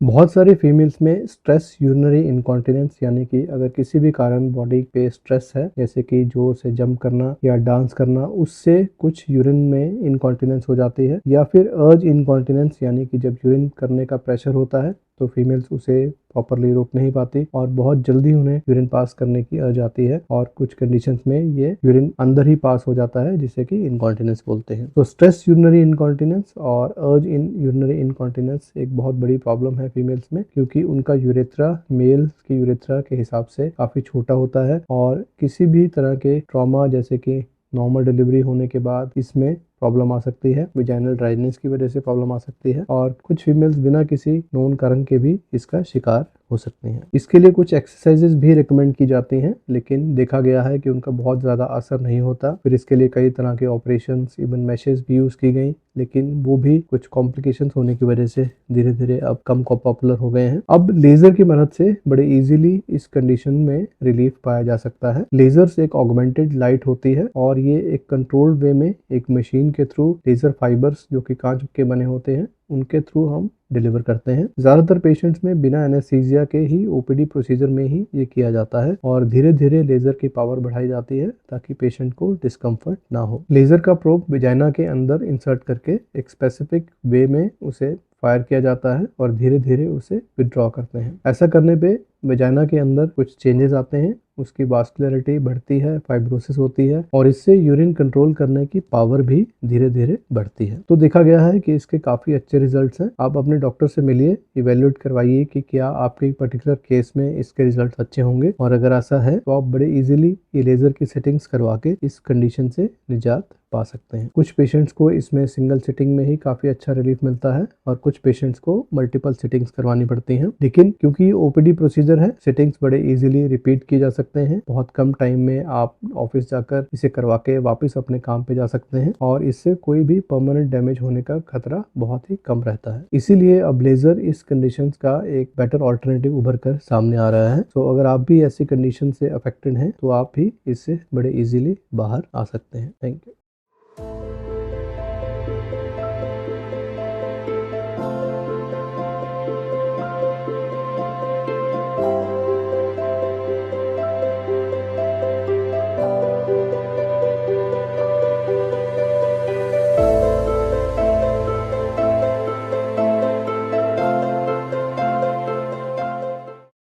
बहुत सारी फीमेल्स में स्ट्रेस यूरिनरी इनकॉन्टिनेंस यानी कि अगर किसी भी कारण बॉडी पे स्ट्रेस है, जैसे कि जोर से जंप करना या डांस करना, उससे कुछ यूरिन में इनकॉन्टिनेंस हो जाती है। या फिर अर्ज इनकॉन्टिनेंस यानी कि जब यूरिन करने का प्रेशर होता है तो फीमेल्स उसे प्रॉपरली रोक नहीं पाती और बहुत जल्दी उन्हें यूरिन पास करने की अर्ज आती है और कुछ कंडीशंस में ये यूरिन अंदर ही पास हो जाता है, जिसे कि इनकॉन्टिनेंस बोलते हैं। तो स्ट्रेस यूरिनरी इनकॉन्टिनेंस और अर्ज इन यूरिनरी इनकॉन्टिनेंस एक बहुत बड़ी प्रॉब्लम है फीमेल्स में, क्योंकि उनका यूरेथ्रा मेल्स की यूरेथ्रा के हिसाब से काफी छोटा होता है और किसी भी तरह के ट्रॉमा जैसे कि नॉर्मल डिलीवरी होने के बाद इसमें प्रॉब्लम आ सकती है, विजाइनल ड्राइनेस की वजह से प्रॉब्लम आ सकती है और कुछ फीमेल्स बिना किसी नोन कारण के भी इसका शिकार हो सकती हैं। इसके लिए कुछ एक्सरसाइजेस भी रिकमेंड की जाती हैं, लेकिन देखा गया है कि उनका बहुत ज़्यादा असर नहीं होता। फिर इसके लिए कई तरह के ऑपरेशंस, इवन मैशेस भी यूज़ की गई, लेकिन वो भी कुछ कॉम्प्लिकेशंस होने की वजह से धीरे धीरे अब कम पॉपुलर हो गए हैं। अब लेजर की मदद से बड़े इजीली इस कंडीशन में रिलीफ पाया जा सकता है। लेजर्स एक ऑगमेंटेड लाइट होती है और ये एक कंट्रोल्ड वे में एक मशीन के थ्रू लेजर फाइबर्स जो कि कांच के बने होते हैं उनके थ्रू हम डिलीवर करते हैं। ज्यादातर पेशेंट्स में बिना एनेस्थीसिया के ही ओपीडी प्रोसीजर में ही ये किया जाता है और धीरे धीरे लेजर की पावर बढ़ाई जाती है ताकि पेशेंट को डिस्कम्फर्ट ना हो। लेजर का प्रोब विजाइना के अंदर इंसर्ट करके एक स्पेसिफिक वे में उसे फायर किया जाता है और धीरे धीरे उसे विड्रॉ करते हैं। ऐसा करने पे वजाइना के अंदर कुछ चेंजेस आते हैं, उसकी वास्कुलरिटी बढ़ती है, फाइब्रोसिस होती है और इससे यूरिन कंट्रोल करने की पावर भी धीरे धीरे बढ़ती है। तो देखा गया है कि इसके काफ़ी अच्छे रिजल्ट्स हैं। आप अपने डॉक्टर से मिलिए, इवेल्युएट करवाइए कि क्या आपके पर्टिकुलर केस में इसके रिजल्ट अच्छे होंगे और अगर ऐसा है तो आप बड़े इजीली ये लेज़र की सेटिंग्स करवा के इस कंडीशन से निजात पा सकते हैं। कुछ पेशेंट्स को इसमें सिंगल सिटिंग में ही काफ़ी अच्छा रिलीफ मिलता है और कुछ पेशेंट्स को मल्टीपल सिटिंग्स करवानी पड़ती हैं, लेकिन क्योंकि ओपीडी प्रोसीजर है, सिटिंग्स बड़े इजीली रिपीट किए जा सकते हैं। बहुत कम टाइम में आप ऑफिस जाकर इसे करवा के वापस अपने काम पे जा सकते हैं और इससे कोई भी परमानेंट डैमेज होने का खतरा बहुत ही कम रहता है। इसीलिए अब लेजर इस कंडीशंस का एक बेटर ऑल्टरनेटिव उभर कर सामने आ रहा है। तो अगर आप भी ऐसी कंडीशन से अफेक्टेड हैं तो आप भी इससे बड़े इजीली बाहर आ सकते हैं। Thank you.